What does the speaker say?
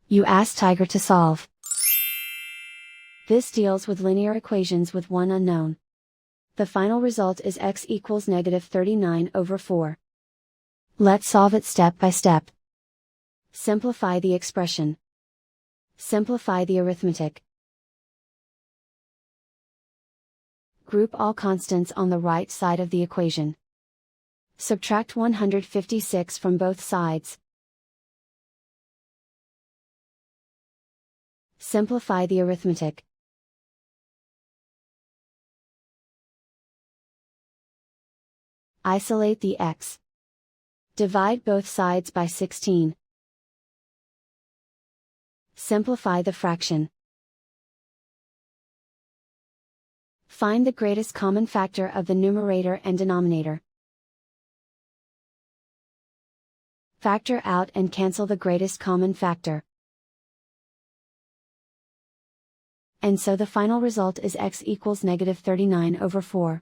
You ask Tiger to solve. This deals with linear equations with one unknown. The final result is x equals -39/4. Let's solve it step by step. Simplify the expression. Simplify the arithmetic. Group all constants on the right side of the equation. Subtract 156 from both sides. Simplify the arithmetic. Isolate the x. Divide both sides by 16. Simplify the fraction. Find the greatest common factor of the numerator and denominator. Factor out and cancel the greatest common factor. And so the final result is x equals -39/4.